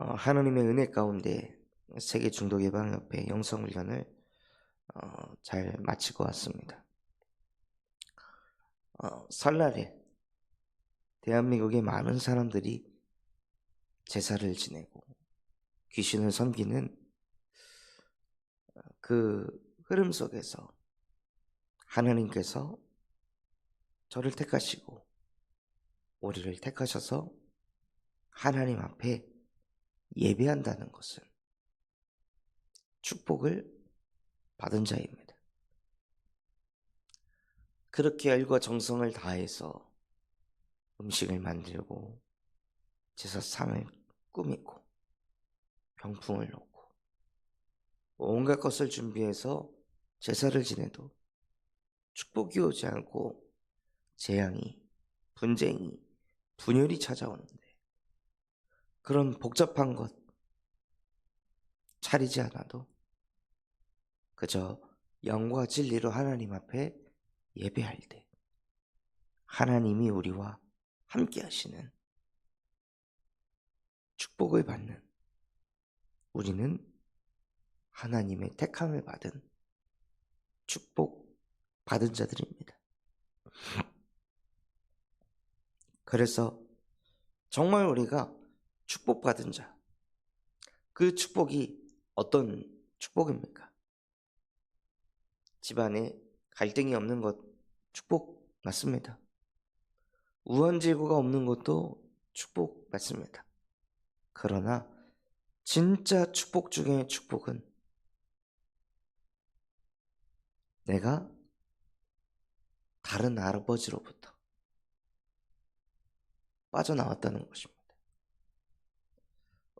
하나님의 은혜 가운데 세계 중독 예방협회 영성훈련을 잘 마치고 왔습니다. 설날에 대한민국의 많은 사람들이 제사를 지내고 귀신을 섬기는 그 흐름 속에서 하나님께서 저를 택하시고 우리를 택하셔서 하나님 앞에 예배한다는 것은 축복을 받은 자입니다. 그렇게 열과 정성을 다해서 음식을 만들고 제사상을 꾸미고 병풍을 놓고 온갖 것을 준비해서 제사를 지내도 축복이 오지 않고 재앙이, 분쟁이, 분열이 찾아오는데 그런 복잡한 것 차리지 않아도 그저 영과 진리로 하나님 앞에 예배할 때 하나님이 우리와 함께 하시는 축복을 받는 우리는 하나님의 택함을 받은 축복 받은 자들입니다. 그래서 정말 우리가 축복받은 자, 그 축복이 어떤 축복입니까? 집안에 갈등이 없는 것 축복 맞습니다. 우환지구가 없는 것도 축복 맞습니다. 그러나 진짜 축복 중에 축복은 내가 다른 아버지로부터 빠져나왔다는 것입니다.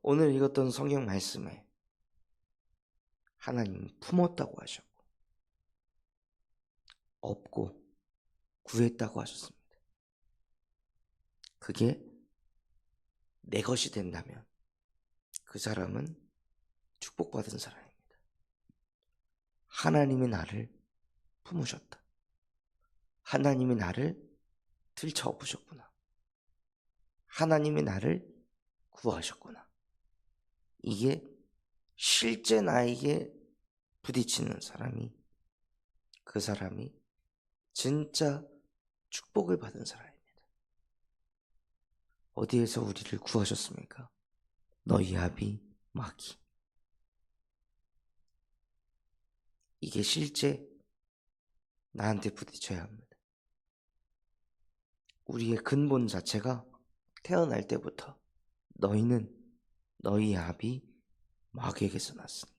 오늘 읽었던 성경 말씀에 하나님 품었다고 하셨고 업고 구했다고 하셨습니다. 그게 내 것이 된다면 그 사람은 축복받은 사람입니다. 하나님이 나를 품으셨다. 하나님이 나를 들쳐업으셨구나. 하나님이 나를 구하셨구나. 이게 실제 나에게 부딪히는 사람이 그 사람이 진짜 축복을 받은 사람입니다. 어디에서 우리를 구하셨습니까? 너희 아비 마귀. 이게 실제 나한테 부딪혀야 합니다. 우리의 근본 자체가 태어날 때부터 너희는 너희 아비 마귀에게서 났으니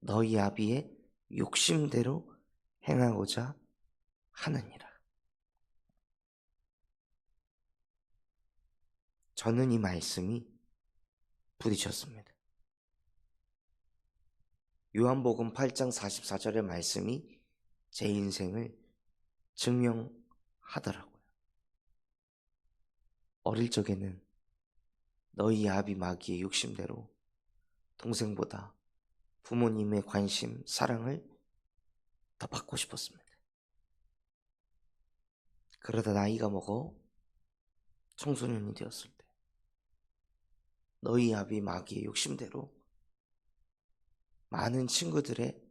너희 아비의 욕심대로 행하고자 하느니라. 저는 이 말씀이 부딪혔습니다. 요한복음 8장 44절의 말씀이 제 인생을 증명하더라고요. 어릴 적에는 너희 아비 마귀의 욕심대로 동생보다 부모님의 관심, 사랑을 더 받고 싶었습니다. 그러다 나이가 먹어 청소년이 되었을 때 너희 아비 마귀의 욕심대로 많은 친구들의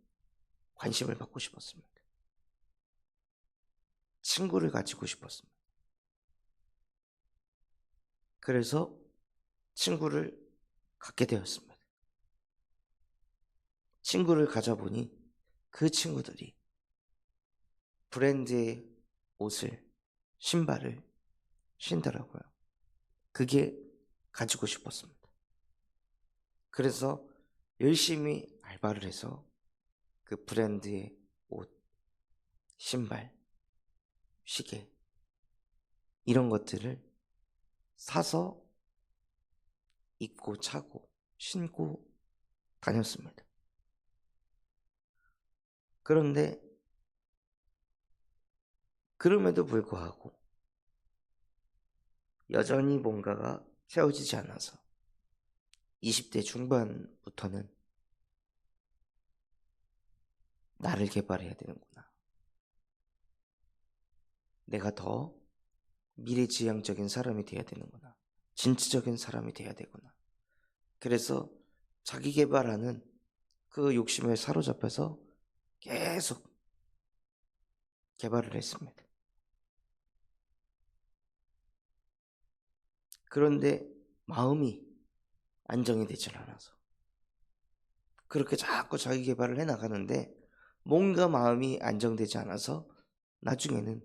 관심을 받고 싶었습니다. 친구를 가지고 싶었습니다. 그래서 친구를 갖게 되었습니다. 친구를 가져보니 그 친구들이 브랜드의 옷을, 신발을 신더라고요. 그게 가지고 싶었습니다. 그래서 열심히 알바를 해서 그 브랜드의 옷, 신발, 시계 이런 것들을 사서 입고 차고 신고 다녔습니다. 그런데 그럼에도 불구하고 여전히 뭔가가 채워지지 않아서 20대 중반부터는 나를 개발해야 되는구나. 내가 더 미래지향적인 사람이 돼야 되는구나. 진취적인 사람이 돼야 되구나. 그래서 자기 개발하는 그 욕심에 사로잡혀서 계속 개발을 했습니다. 그런데 마음이 안정이 되질 않아서 그렇게 자꾸 자기 개발을 해나가는데 뭔가 마음이 안정되지 않아서 나중에는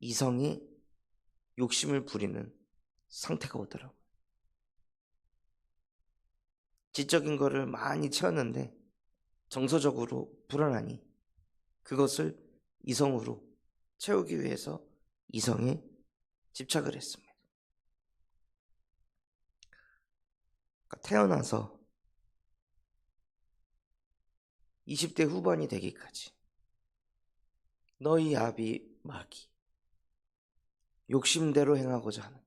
이성에 욕심을 부리는 상태가 오더라고요. 지적인 거를 많이 채웠는데 정서적으로 불안하니 그것을 이성으로 채우기 위해서 이성에 집착을 했습니다. 그러니까 태어나서 20대 후반이 되기까지 너희 아비 마귀 욕심대로 행하고자 하느니라.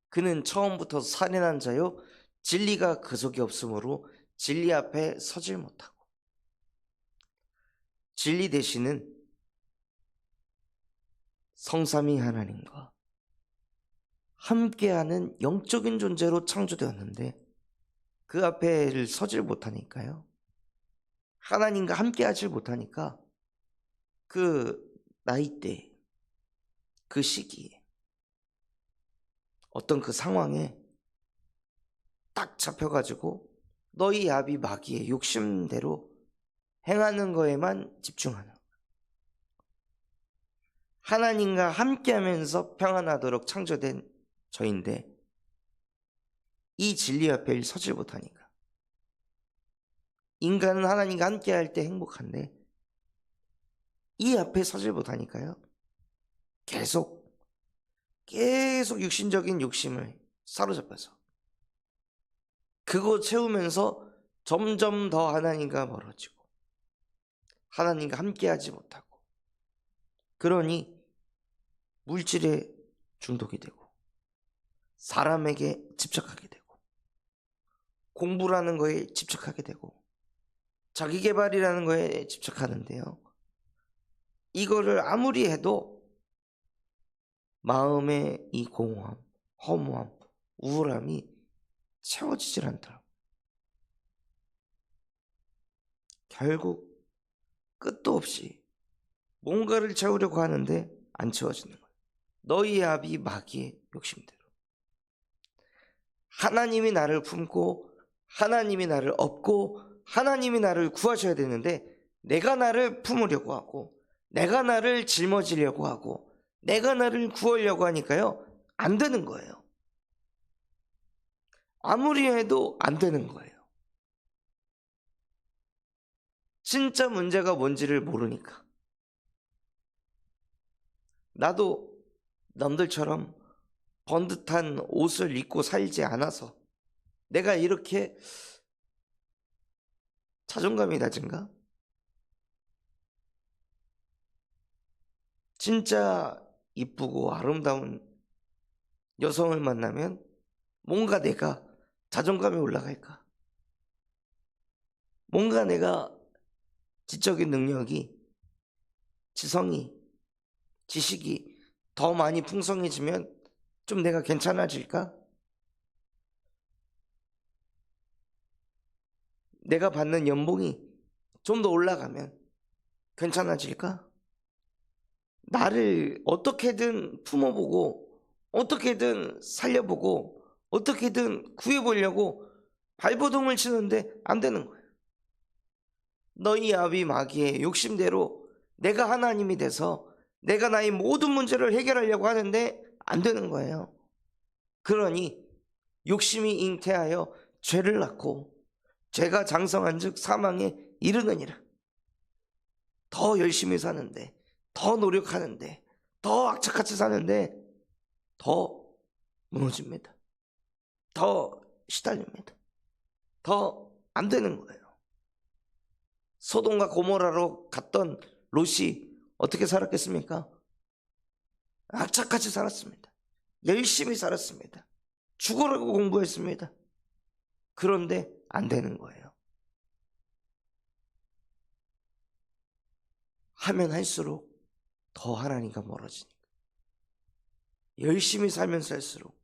그는 처음부터 살인한 자요 진리가 그 속에 없으므로 진리 앞에 서질 못하고 진리 대신은 성삼위 하나님과 함께하는 영적인 존재로 창조되었는데 그 앞에를 서질 못하니까요. 하나님과 함께하지 못하니까 그 나이대, 그 시기에 어떤 그 상황에 딱 잡혀가지고 너희 아비 마귀의 욕심대로 행하는 거에만 집중하는 거예요. 하나님과 함께하면서 평안하도록 창조된 저인데 이 진리 앞에 서질 못하니까 인간은 하나님과 함께할 때 행복한데 이 앞에 서질 못하니까요. 계속 육신적인 욕심을 사로잡혀서 그거 채우면서 점점 더 하나님과 멀어지고 하나님과 함께하지 못하고 그러니 물질에 중독이 되고 사람에게 집착하게 되고 공부라는 거에 집착하게 되고 자기 개발이라는 거에 집착하는데요. 이거를 아무리 해도 마음의 이 공허함, 허무함, 우울함이 채워지질 않더라고요. 결국 끝도 없이 뭔가를 채우려고 하는데 안 채워지는 거예요. 너희 아비 마귀의 욕심대로. 하나님이 나를 품고 하나님이 나를 업고 하나님이 나를 구하셔야 되는데 내가 나를 품으려고 하고 내가 나를 짊어지려고 하고 내가 나를 구하려고 하니까요. 안 되는 거예요. 아무리 해도 안 되는 거예요. 진짜 문제가 뭔지를 모르니까. 나도 남들처럼 번듯한 옷을 입고 살지 않아서 내가 이렇게 자존감이 낮은가? 진짜 이쁘고 아름다운 여성을 만나면 뭔가 내가 자존감이 올라갈까? 뭔가 내가 지적인 능력이, 지성이, 지식이 더 많이 풍성해지면 좀 내가 괜찮아질까? 내가 받는 연봉이 좀 더 올라가면 괜찮아질까? 나를 어떻게든 품어보고 어떻게든 살려보고 어떻게든 구해보려고 발버둥을 치는데 안 되는 거예요. 너희 아비 마귀의 욕심대로 내가 하나님이 돼서 내가 나의 모든 문제를 해결하려고 하는데 안 되는 거예요. 그러니 욕심이 잉태하여 죄를 낳고 죄가 장성한 즉 사망에 이르느니라. 더 열심히 사는데 더 노력하는데 더 악착같이 사는데 더 무너집니다. 더 시달립니다. 더 안 되는 거예요. 소돔과 고모라로 갔던 롯이 어떻게 살았겠습니까? 악착같이 살았습니다. 열심히 살았습니다. 죽으라고 공부했습니다. 그런데 안 되는 거예요. 하면 할수록 더 하나님과 멀어지니까. 열심히 살면 살수록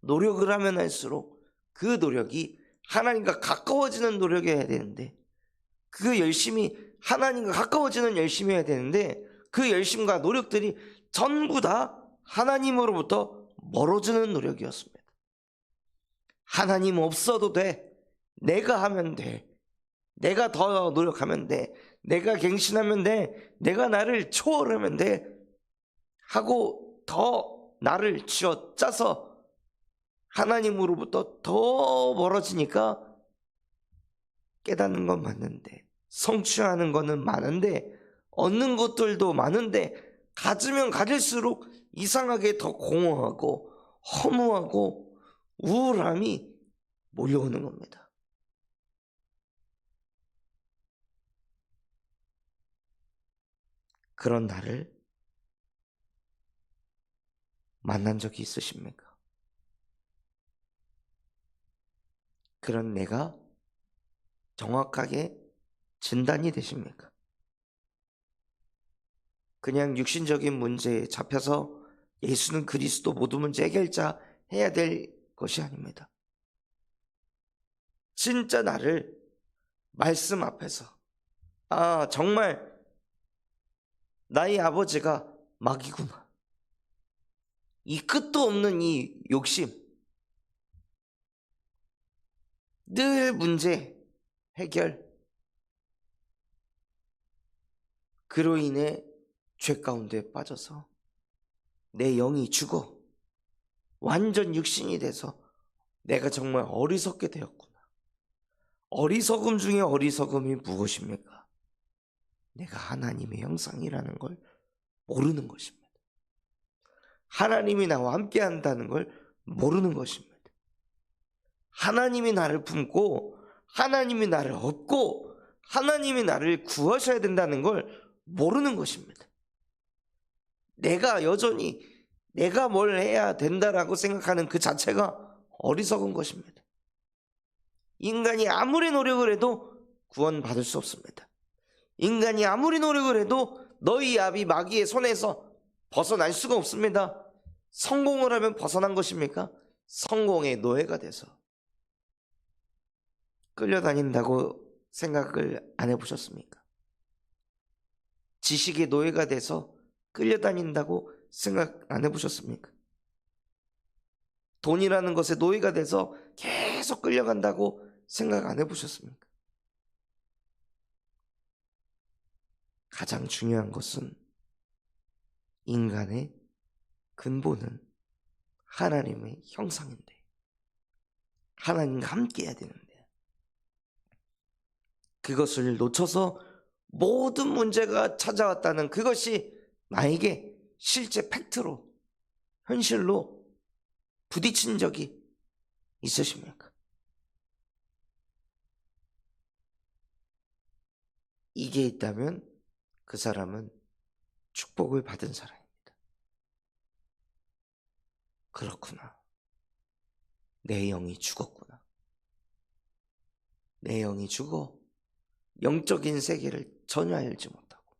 노력을 하면 할수록 그 노력이 하나님과 가까워지는 노력이어야 되는데, 그 열심이 하나님과 가까워지는 열심이어야 되는데, 그 열심과 노력들이 전부 다 하나님으로부터 멀어지는 노력이었습니다. 하나님 없어도 돼. 내가 하면 돼. 내가 더 노력하면 돼. 내가 갱신하면 돼. 내가 나를 초월하면 돼. 하고 더 나를 쥐어 짜서 하나님으로부터 더 멀어지니까, 깨닫는 건 맞는데, 성취하는 거는 많은데, 얻는 것들도 많은데, 가지면 가질수록 이상하게 더 공허하고 허무하고 우울함이 몰려오는 겁니다. 그런 나를 만난 적이 있으십니까? 그런 내가 정확하게 진단이 되십니까? 그냥 육신적인 문제에 잡혀서 예수는 그리스도 모든 문제 해결자 해야 될 것이 아닙니다. 진짜 나를 말씀 앞에서, 아, 정말 나의 아버지가 마귀구나, 이 끝도 없는 이 욕심, 늘 문제 해결, 그로 인해 죄 가운데 빠져서 내 영이 죽어 완전 육신이 돼서 내가 정말 어리석게 되었구나. 어리석음 중에 어리석음이 무엇입니까? 내가 하나님의 형상이라는 걸 모르는 것입니다. 하나님이 나와 함께 한다는 걸 모르는 것입니다. 하나님이 나를 품고 하나님이 나를 업고 하나님이 나를 구하셔야 된다는 걸 모르는 것입니다. 내가 여전히 내가 뭘 해야 된다라고 생각하는 그 자체가 어리석은 것입니다. 인간이 아무리 노력을 해도 구원받을 수 없습니다. 인간이 아무리 노력을 해도 너희 아비 마귀의 손에서 벗어날 수가 없습니다. 성공을 하면 벗어난 것입니까? 성공의 노예가 돼서 끌려다닌다고 생각을 안 해보셨습니까? 지식의 노예가 돼서 끌려다닌다고 생각 안 해보셨습니까? 돈이라는 것의 노예가 돼서 계속 끌려간다고 생각 안 해보셨습니까? 가장 중요한 것은 인간의 근본은 하나님의 형상인데, 하나님과 함께 해야 되는데, 그것을 놓쳐서 모든 문제가 찾아왔다는 그것이 나에게 실제 팩트로, 현실로 부딪힌 적이 있으십니까? 이게 있다면 그 사람은 축복을 받은 사람입니다. 그렇구나. 내 영이 죽었구나. 내 영이 죽어 영적인 세계를 전혀 알지 못하고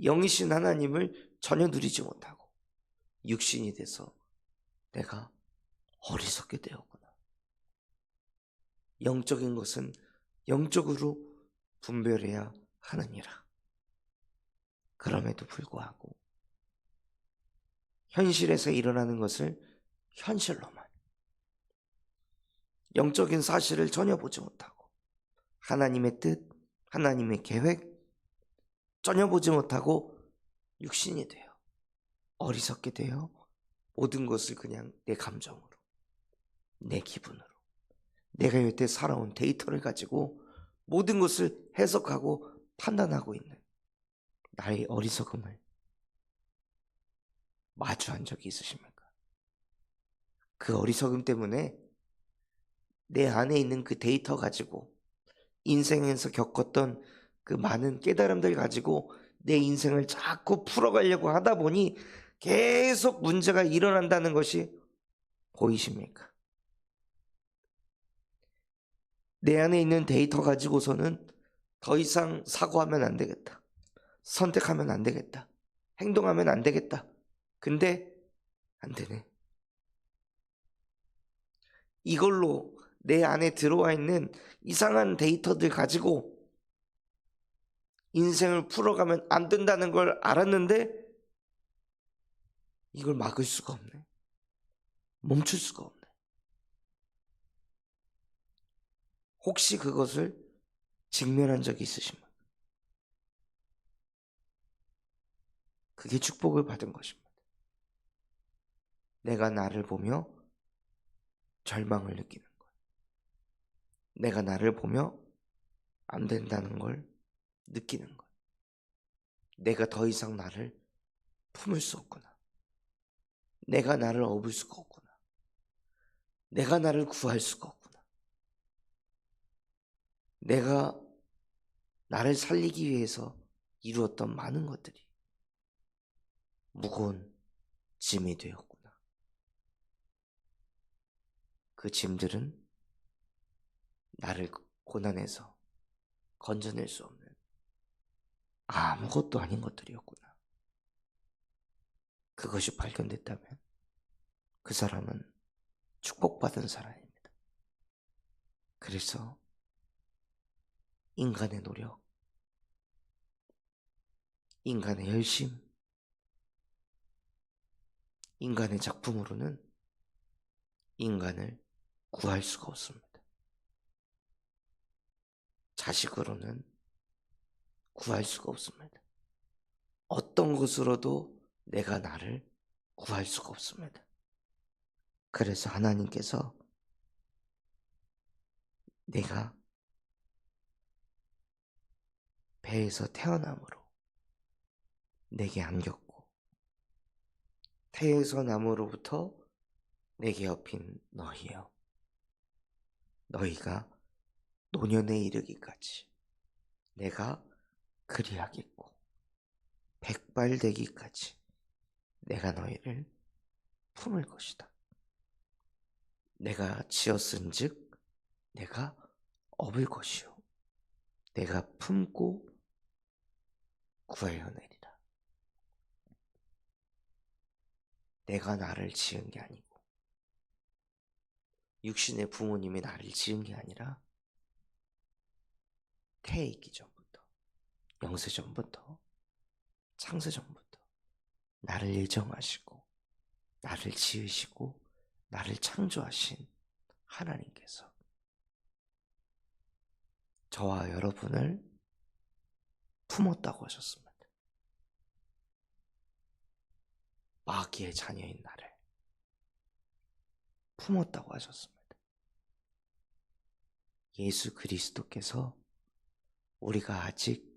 영이신 하나님을 전혀 누리지 못하고 육신이 돼서 내가 어리석게 되었구나. 영적인 것은 영적으로 분별해야 하느니라. 그럼에도 불구하고 현실에서 일어나는 것을 현실로만, 영적인 사실을 전혀 보지 못하고 하나님의 뜻, 하나님의 계획 전혀 보지 못하고 육신이 돼요. 어리석게 돼요. 모든 것을 그냥 내 감정으로, 내 기분으로, 내가 여태 살아온 데이터를 가지고 모든 것을 해석하고 판단하고 있는 나의 어리석음을 마주한 적이 있으십니까? 그 어리석음 때문에 내 안에 있는 그 데이터 가지고 인생에서 겪었던 그 많은 깨달음들 가지고 내 인생을 자꾸 풀어가려고 하다 보니 계속 문제가 일어난다는 것이 보이십니까? 내 안에 있는 데이터 가지고서는 더 이상 사고하면 안 되겠다, 선택하면 안 되겠다, 행동하면 안 되겠다. 근데 안 되네. 이걸로 내 안에 들어와 있는 이상한 데이터들 가지고 인생을 풀어가면 안 된다는 걸 알았는데 이걸 막을 수가 없네. 멈출 수가 없네. 혹시 그것을 직면한 적이 있으십니까? 그게 축복을 받은 것입니다. 내가 나를 보며 절망을 느끼는 것. 내가 나를 보며 안 된다는 걸 느끼는 것. 내가 더 이상 나를 품을 수 없구나. 내가 나를 업을 수가 없구나. 내가 나를 구할 수가 없구나. 내가 나를 살리기 위해서 이루었던 많은 것들이 무거운 짐이 되었구나. 그 짐들은 나를 고난에서 건져낼 수 없는 아무것도 아닌 것들이었구나. 그것이 발견됐다면 그 사람은 축복받은 사람입니다. 그래서 인간의 노력, 인간의 열심, 인간의 작품으로는 인간을 구할 수가 없습니다. 자식으로는 구할 수가 없습니다. 어떤 것으로도 내가 나를 구할 수가 없습니다. 그래서 하나님께서 내가 배에서 태어남으로 내게 안겼고 태에서 남으로부터 내게 업힌 너희여, 너희가 노년에 이르기까지 내가 그리하겠고 백발되기까지 내가 너희를 품을 것이다. 내가 지었은즉 내가 업을 것이요 내가 품고 구하여내리라. 내가 나를 지은 게 아니고 육신의 부모님이 나를 지은 게 아니라 태에 있기 전부터, 영세전부터, 창세전부터 나를 예정하시고 나를 지으시고 나를 창조하신 하나님께서 저와 여러분을 품었다고 하셨습니다. 마귀의 자녀인 나를 품었다고 하셨습니다. 예수 그리스도께서 우리가 아직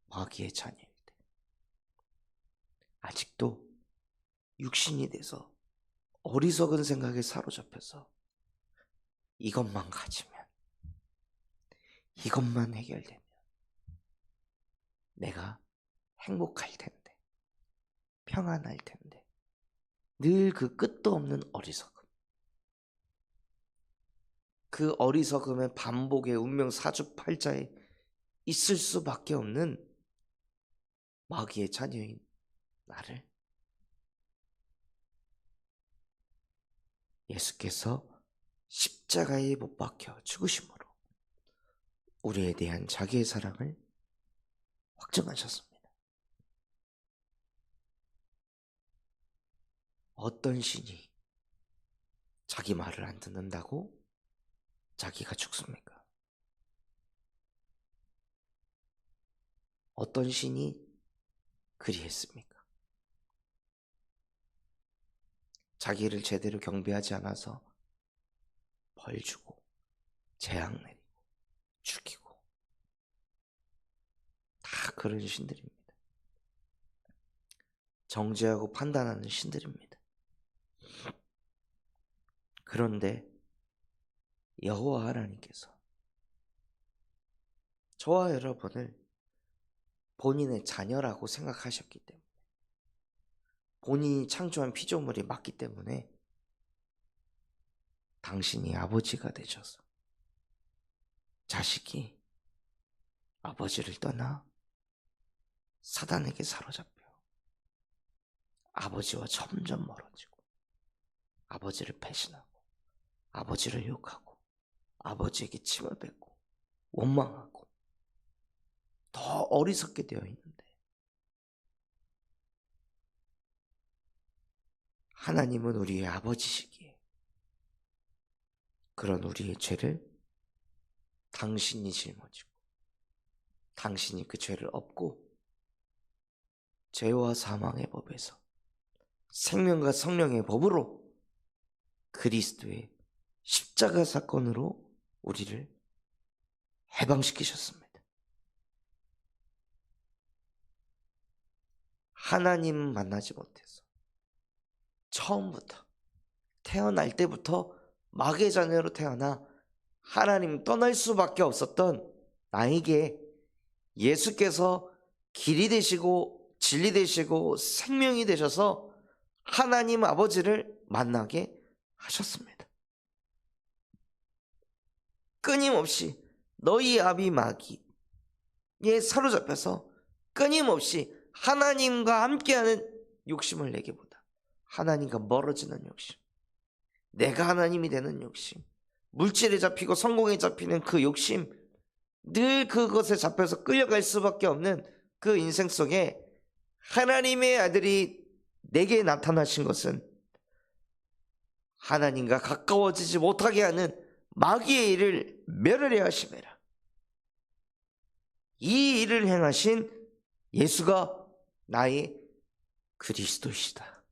마귀의 자녀일 때, 아직도 육신이 돼서 어리석은 생각에 사로잡혀서 이것만 가지면, 이것만 해결되면 내가 행복할 텐데, 평안할 텐데, 늘 그 끝도 없는 어리석음, 그 어리석음의 반복의 운명 사주팔자에 있을 수밖에 없는 마귀의 자녀인 나를 예수께서 십자가에 못 박혀 죽으심으로 우리에 대한 자기의 사랑을 확증하셨습니다. 어떤 신이 자기 말을 안 듣는다고 자기가 죽습니까? 어떤 신이 그리했습니까? 자기를 제대로 경배하지 않아서 벌 주고 재앙 내리고 죽이고 다 그런 신들입니다. 정죄하고 판단하는 신들입니다. 그런데 여호와 하나님께서 저와 여러분을 본인의 자녀라고 생각하셨기 때문에, 본인이 창조한 피조물이 맞기 때문에 당신이 아버지가 되셔서 자식이 아버지를 떠나 사단에게 사로잡혀 아버지와 점점 멀어지고 아버지를 배신하고 아버지를 욕하고 아버지에게 침을 뱉고 원망하고 더 어리석게 되어 있는데, 하나님은 우리의 아버지시기에 그런 우리의 죄를 당신이 짊어지고 당신이 그 죄를 업고 죄와 사망의 법에서 생명과 성령의 법으로 그리스도의 십자가 사건으로 우리를 해방시키셨습니다. 하나님 만나지 못해서 처음부터 태어날 때부터 마귀의 자녀로 태어나 하나님 떠날 수밖에 없었던 나에게 예수께서 길이 되시고 진리 되시고 생명이 되셔서 하나님 아버지를 만나게 하셨습니다. 끊임없이 너희 아비 마귀에 사로잡혀서 끊임없이 하나님과 함께하는 욕심을 내기보다 하나님과 멀어지는 욕심, 내가 하나님이 되는 욕심, 물질에 잡히고 성공에 잡히는 그 욕심, 늘 그것에 잡혀서 끌려갈 수밖에 없는 그 인생 속에 하나님의 아들이 내게 나타나신 것은 하나님과 가까워지지 못하게 하는 마귀의 일을 멸하려 하심이라. 이 일을 행하신 예수가 나의 그리스도이시다.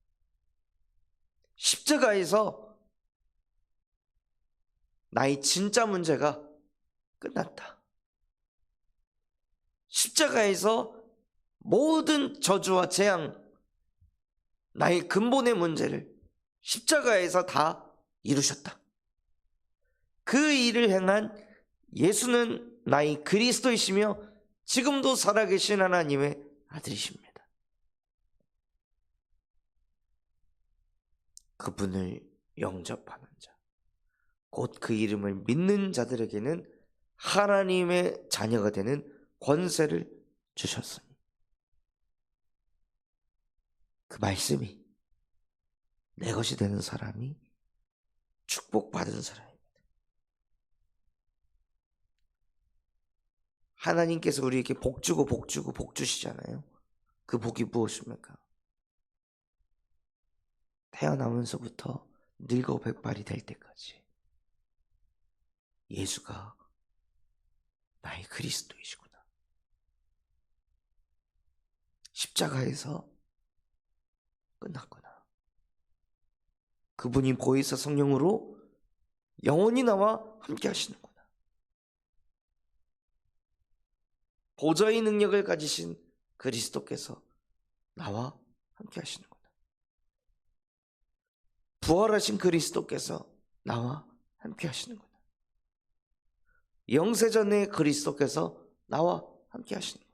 십자가에서 나의 진짜 문제가 끝났다. 십자가에서 모든 저주와 재앙, 나의 근본의 문제를 십자가에서 다 이루셨다. 그 일을 행한 예수는 나의 그리스도이시며 지금도 살아계신 하나님의 아들이십니다. 그분을 영접하는 자, 곧 그 이름을 믿는 자들에게는 하나님의 자녀가 되는 권세를 주셨으니, 그 말씀이 내 것이 되는 사람이 축복받은 사람입니다. 하나님께서 우리에게 복 주고 복 주고 복 주시잖아요. 그 복이 무엇입니까? 태어나면서부터 늙어 백발이 될 때까지 예수가 나의 그리스도이시구나. 십자가에서 끝났구나. 그분이 보혜사 성령으로 영원히 나와 함께 하시는구나. 보좌의 능력을 가지신 그리스도께서 나와 함께 하시는구나. 부활하신 그리스도께서 나와 함께 하시는구나. 영세전의 그리스도께서 나와 함께 하시는구나.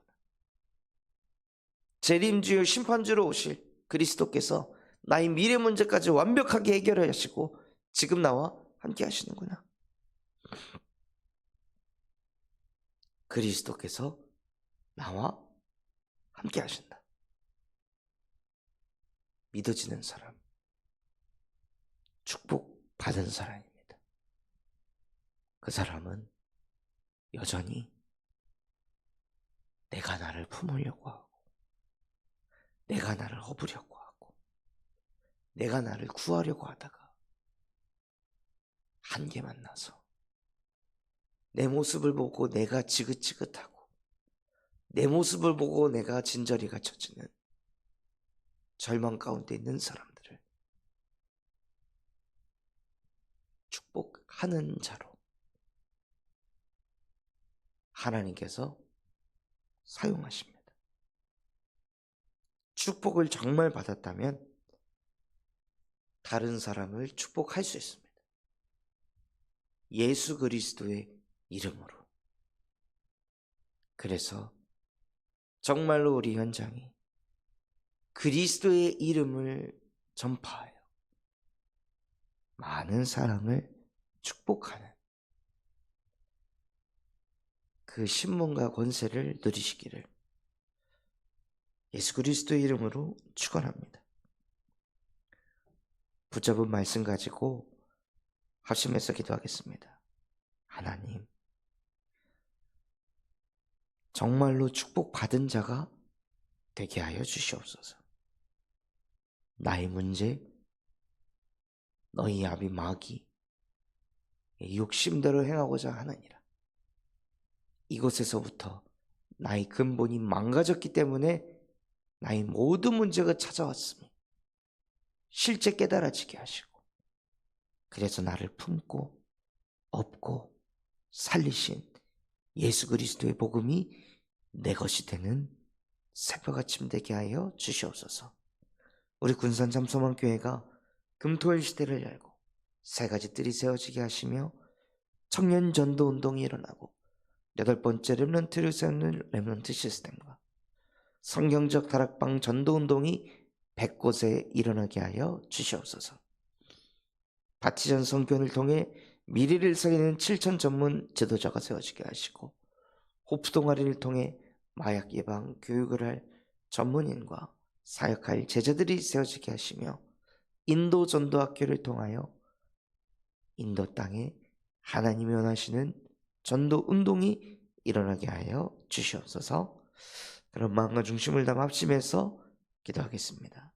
재림주요 심판주로 오실 그리스도께서 나의 미래 문제까지 완벽하게 해결하시고 지금 나와 함께 하시는구나. 그리스도께서 나와 함께 하신다. 믿어지는 사람, 축복받은 사람입니다. 그 사람은 여전히 내가 나를 품으려고 하고, 내가 나를 업으려고 하고, 내가 나를 구하려고 하다가 한계 만나서 내 모습을 보고 내가 지긋지긋하고, 내 모습을 보고 내가 진저리 갇혀지는 절망 가운데 있는 사람들을 축복하는 자로 하나님께서 사용하십니다. 축복을 정말 받았다면 다른 사람을 축복할 수 있습니다. 예수 그리스도의 이름으로. 그래서 정말로 우리 현장이 그리스도의 이름을 전파하여 많은 사람을 축복하는 그 신문과 권세를 누리시기를 예수 그리스도의 이름으로 축원합니다. 붙잡은 말씀 가지고 합심해서 기도하겠습니다. 하나님, 정말로 축복받은 자가 되게 하여 주시옵소서. 나의 문제, 너희 아비 마귀 욕심대로 행하고자 하느니라. 이곳에서부터 나의 근본이 망가졌기 때문에 나의 모든 문제가 찾아왔으니 실제 깨달아지게 하시고, 그래서 나를 품고 업고 살리신 예수 그리스도의 복음이 내 것이 되는 새벽 아침 되게 하여 주시옵소서. 우리 군산 잠소만교회가 금토일 시대를 열고 세 가지 뜰이 세워지게 하시며 청년 전도 운동이 일어나고 8번째 렘넌트를 세우는 렘넌트 시스템과 성경적 다락방 전도 운동이 100곳에 일어나게 하여 주시옵소서. 바티전 성교원을 통해 미래를 살리는 7천 전문 지도자가 세워지게 하시고, 호프 동아리를 통해 마약 예방 교육을 할 전문인과 사역할 제자들이 세워지게 하시며, 인도 전도학교를 통하여 인도 땅에 하나님이 원하시는 전도 운동이 일어나게 하여 주시옵소서. 그런 마음과 중심을 담아 합심해서 기도하겠습니다.